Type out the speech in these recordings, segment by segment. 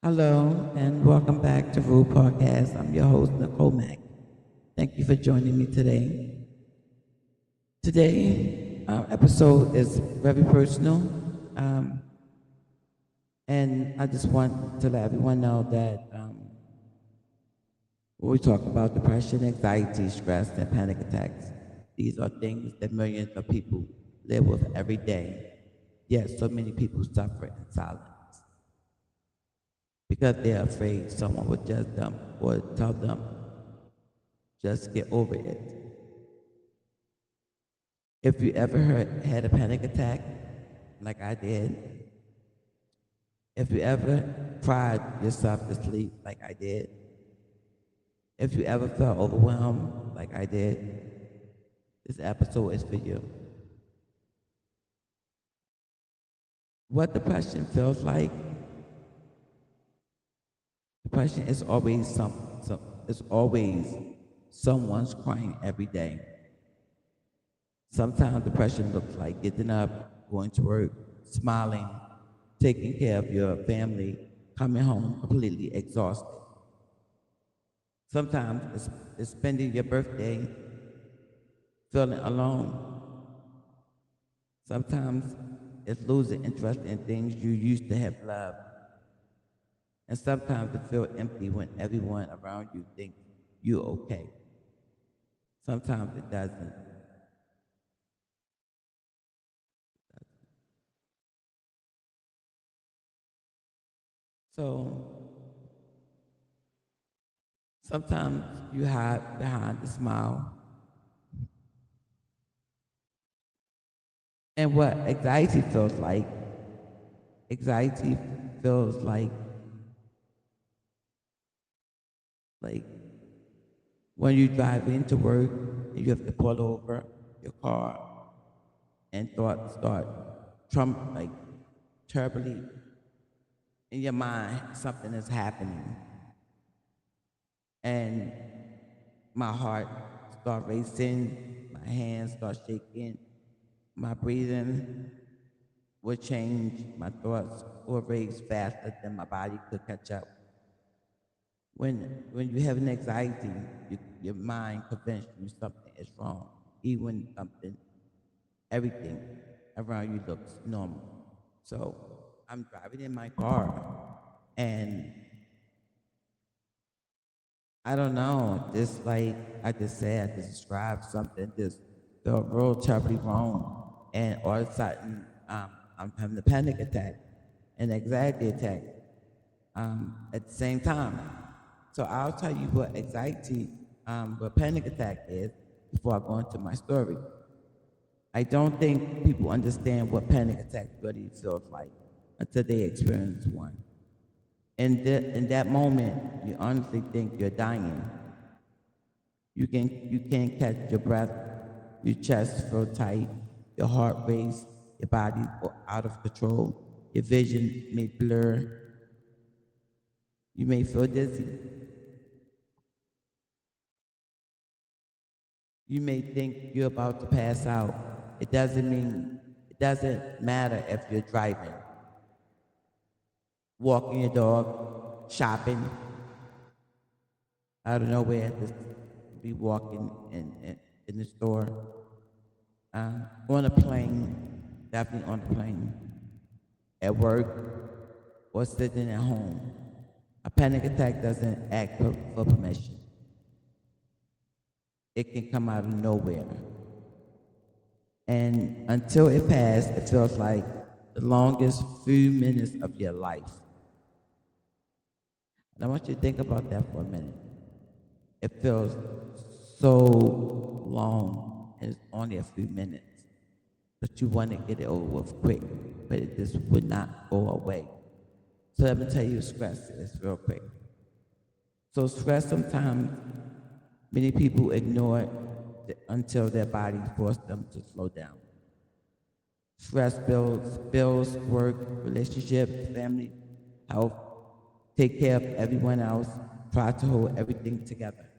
Hello, and welcome back to Rude Podcast. I'm your host, Nicole Mack. Thank you for joining me today. Today, our episode is very personal, um, and I just want to let everyone know that when we talk about depression, anxiety, stress, and panic attacks, these are things that millions of people live with every day. Yet, so many people suffer in silence because they're afraid someone will judge them or tell them, just get over it. If you ever had a panic attack, like I did, if you ever cried yourself to sleep, like I did, if you ever felt overwhelmed, like I did, this episode is for you. What depression feels like, depression is always it's always someone's crying every day. Sometimes depression looks like getting up, going to work, smiling, taking care of your family, coming home completely exhausted. Sometimes it's spending your birthday feeling alone. Sometimes it's losing interest in things you used to have loved. And sometimes it feels empty when everyone around you thinks you're okay. Sometimes it doesn't. So sometimes you hide behind the smile. And what anxiety feels like when you drive into work and you have to pull over your car and thoughts start like terribly in your mind, something is happening. And my heart start racing, my hands start shaking, my breathing would change, my thoughts would race faster than my body could catch up. When you have an anxiety, your mind convinces you something is wrong, even when everything around you looks normal. So I'm driving in my car, and I don't know, just like I just said, I just described something just felt real terribly wrong, and all of a sudden I'm having a panic attack, an anxiety attack at the same time. So I'll tell you what panic attack is before I go into my story. I don't think people understand what panic attack really feels like until they experience one. In that moment, you honestly think you're dying. You can't catch your breath, your chest feel tight, your heart race, your body out of control, your vision may blur, you may feel dizzy, you may think you're about to pass out. It doesn't matter if you're driving, walking your dog, shopping, out of nowhere, just be walking in the store, on a plane, definitely on a plane, at work, or sitting at home. A panic attack doesn't ask for permission. It can come out of nowhere. And until it passes, it feels like the longest few minutes of your life. And I want you to think about that for a minute. It feels so long, and it's only a few minutes, but you want to get it over with quick, but it just would not go away. So let me tell you, stress is real quick. So stress sometimes many people ignore it until their body forces them to slow down. Stress bills, work, relationships, family, health, take care of everyone else, try to hold everything together.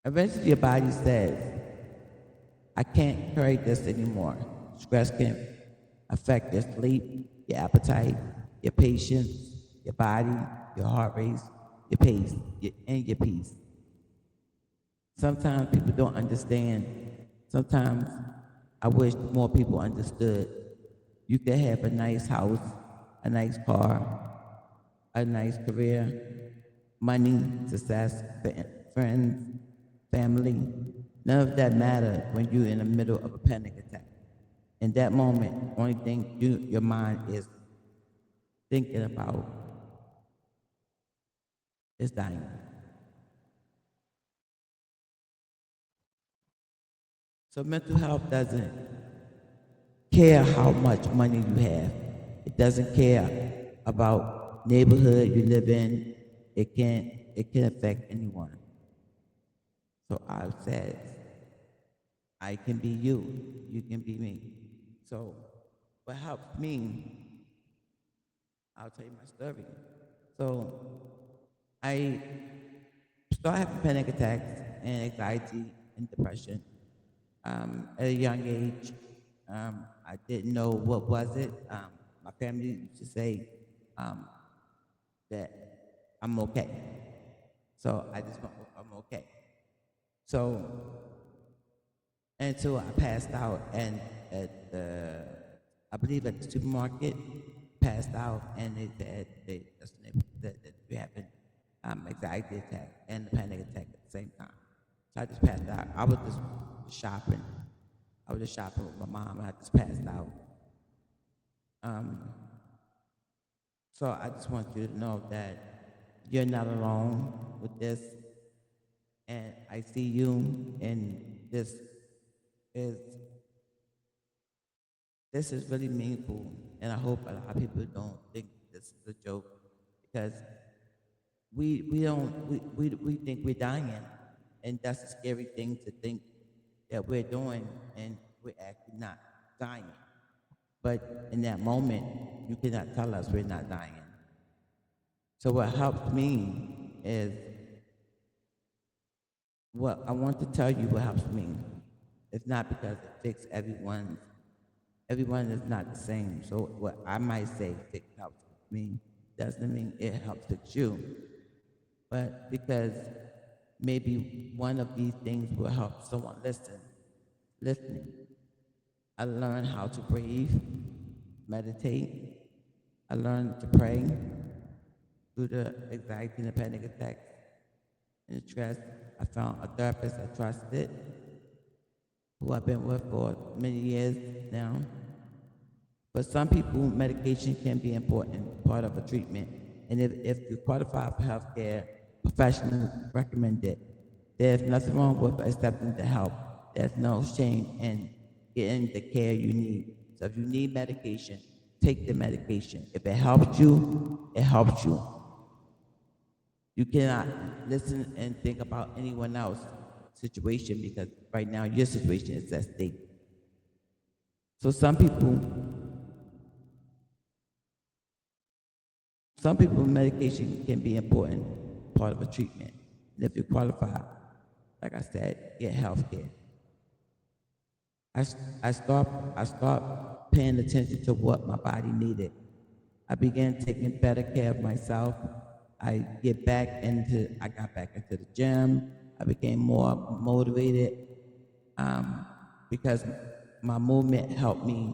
Eventually your body says, I can't carry this anymore. Stress can affect your sleep, your appetite, your patience, your body, your heart rate, your pace, and your peace. Sometimes people don't understand. Sometimes I wish more people understood. You could have a nice house, a nice car, a nice career, money, success, friends, family. None of that matter when you're in the middle of a panic attack. In that moment, only thing your mind is thinking about is dying. So mental health doesn't care how much money you have. It doesn't care about neighborhood you live in. It can affect anyone. So I said, I can be you, you can be me. So what helps me, I'll tell you my story. So I started having panic attacks and anxiety and depression at a young age. I didn't know what was it. My family used to say um, that I'm okay. So I just went, I'm okay. So until I passed out and at the, I believe at the supermarket, passed out and they said that we having anxiety attack and the panic attack at the same time. So I just passed out. I was just shopping. I was just shopping with my mom and I just passed out. So I just want you to know that you're not alone with this, and I see you, and is this is really meaningful, and I hope a lot of people don't think this is a joke because we don't we think we're dying, and that's a scary thing to think that we're doing, and we're actually not dying. But in that moment, you cannot tell us we're not dying. So what helps me is what I want to tell you what helps me. It's not because it fixes everyone. Everyone is not the same. So what I might say it helps me doesn't mean it helps fix you. But because maybe one of these things will help someone listening. I learned how to breathe, meditate. I learned to pray through the anxiety and the panic attacks and the stress. I found a therapist I trusted, who I've been with for many years now. For some people, medication can be important part of a treatment. And if you qualify for health care, professionals recommend it. There's nothing wrong with accepting the help. There's no shame in getting the care you need. So if you need medication, take the medication. If it helps you, it helps you. You cannot listen and think about anyone else's situation because right now your situation is at stake. So some people medication can be important part of a treatment. And if you qualify, like I said, get health care. I stopped paying attention to what my body needed. I began taking better care of myself. I got back into the gym. I became more motivated because my movement helped me.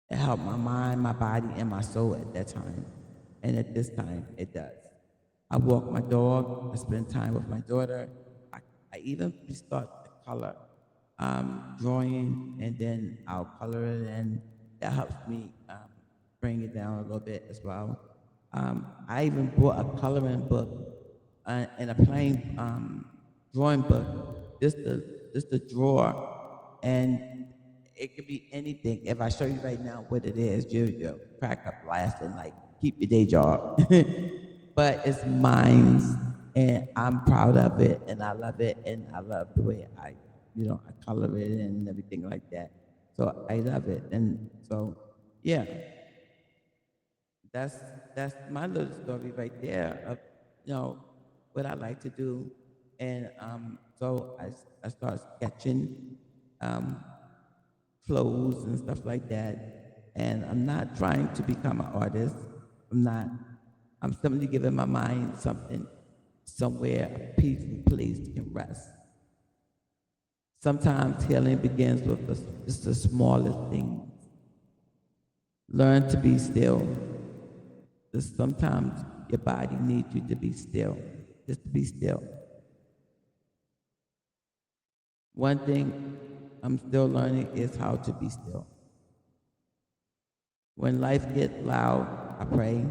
It helped my mind, my body, and my soul at that time. And at this time, it does. I walk my dog. I spend time with my daughter. I, I even start to color, drawing, and then I'll color it in. That helps me bring it down a little bit as well. I even bought a coloring book and a plain drawing book. Just the drawer, and it could be anything. If I show you right now what it is, you'll crack up laughing, like keep your day job. But it's mine, and I'm proud of it, and I love it, and I love the way I color it and everything like that. So I love it, and so yeah, that's that's my little story right there of you know what I like to do, and so I start sketching. clothes and stuff like that. And I'm not trying to become an artist. I'm not. I'm simply giving my mind something, somewhere, a peaceful place can rest. Sometimes healing begins with just the smallest things. Learn to be still. Just sometimes your body needs you to be still, just to be still. One thing I'm still learning is how to be still. When life gets loud, I pray,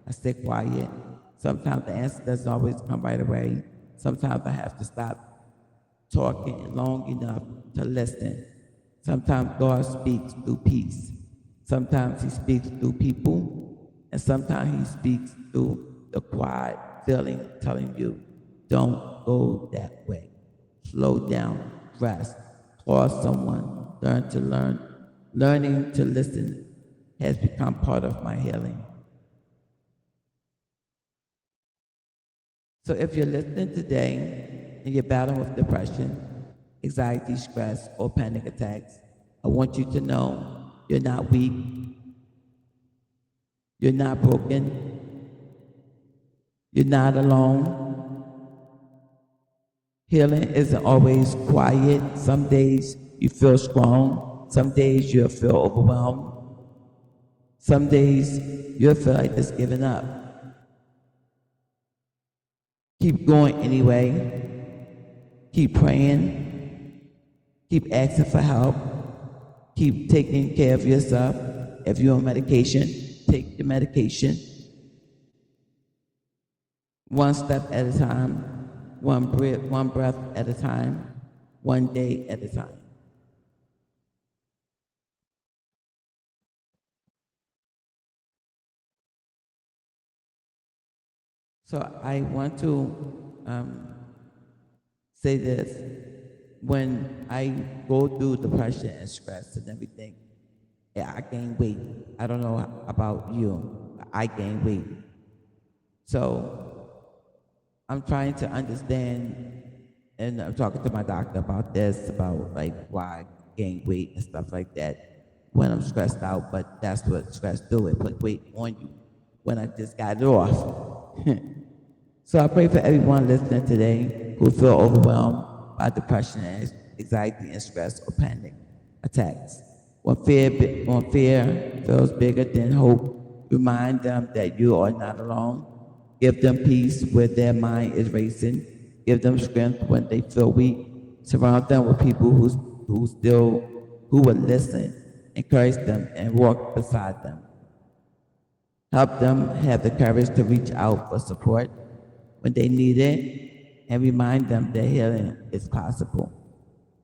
I stay quiet. Sometimes the answer doesn't always come right away. Sometimes I have to stop talking long enough to listen. Sometimes God speaks through peace. Sometimes he speaks through people. And sometimes he speaks through the quiet feeling telling you, don't go that way. Slow down, rest, call someone, learn to learn. Learning to listen has become part of my healing. So if you're listening today and you're battling with depression, anxiety, stress, or panic attacks, I want you to know you're not weak, you're not broken, you're not alone. Healing isn't always quiet. Some days you feel strong, some days you'll feel overwhelmed, some days you'll feel like just giving up. Keep going anyway. Keep praying. Keep asking for help. Keep taking care of yourself. If you're on medication, take the medication. One step at a time, one breath at a time, one day at a time. So I want to say this. When I go through depression and stress and everything, yeah, I gain weight. I don't know about you, but I gain weight. So I'm trying to understand, and I'm talking to my doctor about this, about like why I gain weight and stuff like that when I'm stressed out. But that's what stress do. It put weight on you when I just got it off. So I pray for everyone listening today who feel overwhelmed by depression, anxiety, and stress or panic attacks. When fear feels bigger than hope, remind them that you are not alone. Give them peace where their mind is racing. Give them strength when they feel weak. Surround them with people who will listen, encourage them, and walk beside them. Help them have the courage to reach out for support when they need it, and remind them that healing is possible,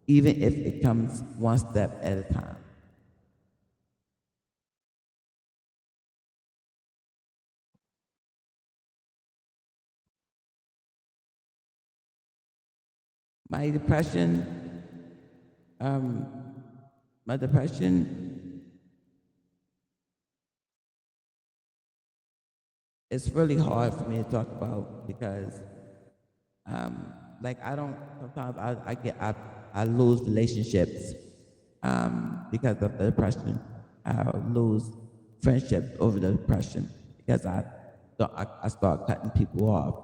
even if it comes one step at a time. My depression, um, my depression, it's really hard for me to talk about because like I don't sometimes I lose relationships because of the depression. I lose friendships over the depression because I start cutting people off,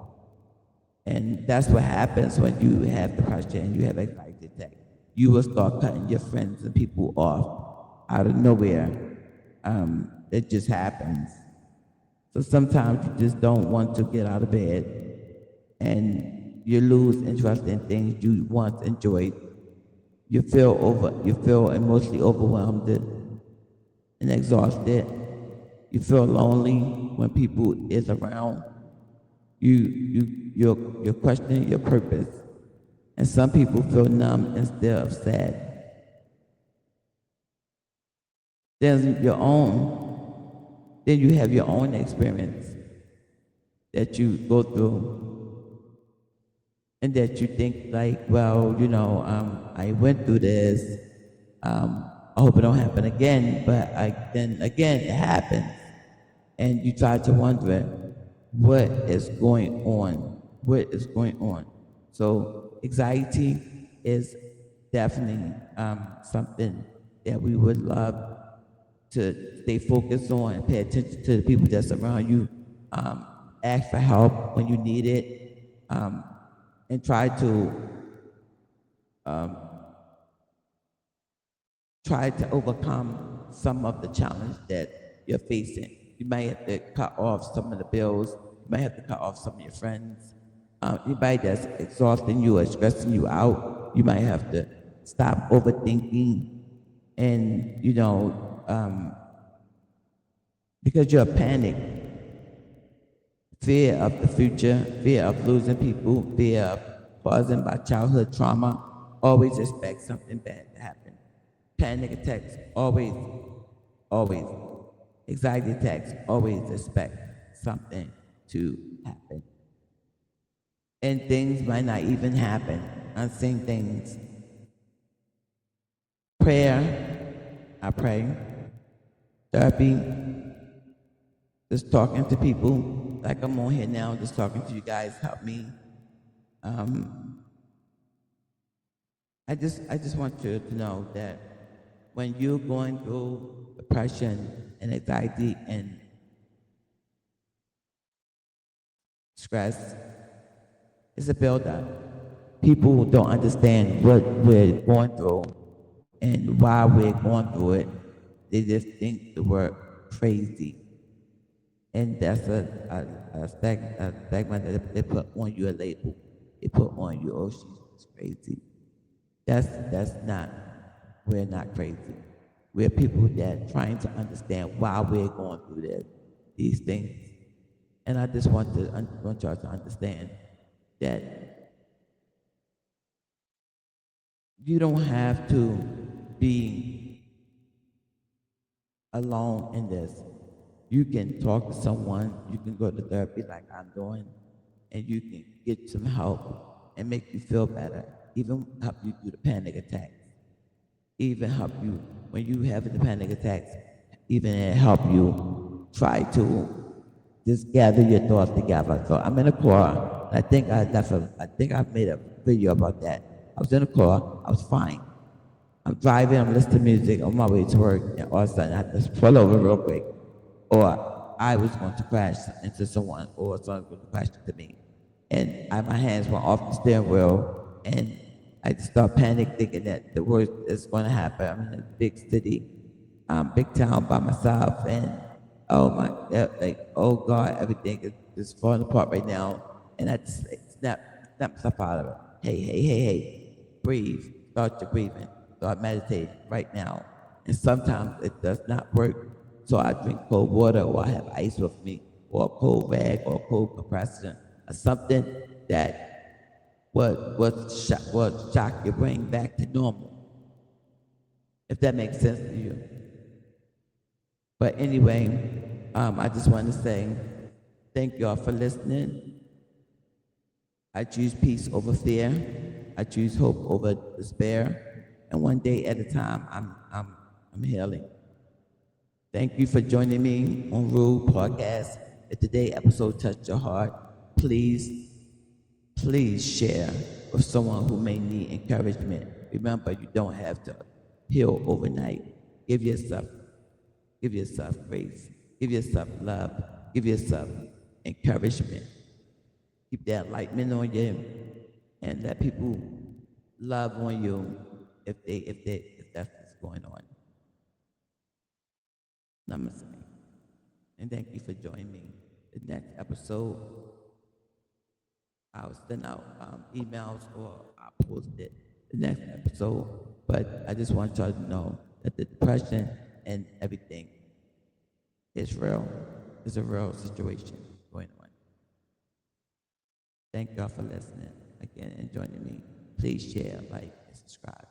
and that's what happens when you have depression and you have anxiety attack. You will start cutting your friends and people off out of nowhere. It just happens. So sometimes you just don't want to get out of bed and you lose interest in things you once enjoyed. You feel emotionally overwhelmed and exhausted. You feel lonely when people is around. You're questioning your purpose. And some people feel numb instead of sad. Then you have your own experience that you go through and that you think like, well, I went through this. I hope it don't happen again, but then again it happens, and you try to wonder what is going on. What is going on? So anxiety is definitely something that we would love to stay focused on and pay attention to the people that's around you. Ask for help when you need it, and try to overcome some of the challenge that you're facing. You might have to cut off some of the bills. You might have to cut off some of your friends. Anybody that's exhausting you or stressing you out, you might have to stop overthinking and, because you're panicked, fear of the future, fear of losing people, fear of causing by childhood trauma, always expect something bad to happen. Panic attacks, always, always. Anxiety attacks, always expect something to happen. And things might not even happen, unseen things. Prayer, I pray. Therapy, just talking to people, like I'm on here now, just talking to you guys, help me. I just want you to know that when you're going through depression and anxiety and stress, it's a buildup. People don't understand what we're going through and why we're going through it. They just think the word crazy. And that's a segment that they put on you, a label. They put on you, oh, she's crazy. That's not, we're not crazy. We're people that trying to understand why we're going through these things. And I just want y'all to understand that you don't have to be alone in this. You can talk to someone, you can go to therapy like I'm doing, and you can get some help and make you feel better, even help you through the panic attacks, even help you when you have the panic attacks, even help you try to just gather your thoughts together. So I'm in a car. I think I've made a video about that. I was in a car. I was fine. I'm driving. I'm listening to music on my way to work, and all of a sudden I just pull over real quick, or I was going to crash into someone, or someone was going to crash into me, and my hands went off the steering wheel, and I just start panic thinking that the worst is going to happen. I'm in a big city, big town by myself, and oh my, oh God, everything is just falling apart right now, and I just snap myself out of it. Hey, breathe, start your breathing, start meditating right now. And sometimes it does not work, so I drink cold water, or I have ice with me, or a cold rag, or a cold compressor, or something that would shock your brain back to normal, if that makes sense to you. But anyway, I just want to say thank y'all for listening. I choose peace over fear. I choose hope over despair. And one day at a time, I'm healing. Thank you for joining me on Rule Podcast. If today's episode touched your heart, please share with someone who may need encouragement. Remember, you don't have to heal overnight. Give yourself grace. Give yourself love. Give yourself encouragement. Keep that enlightenment on you, and let people love on you if that's what's going on. Namaste. And thank you for joining me. The next episode, I'll send out emails, or I'll post it the next episode. But I just want y'all to know that the depression and everything is real. It's a real situation going on. Thank y'all for listening again and joining me. Please share, like, and subscribe.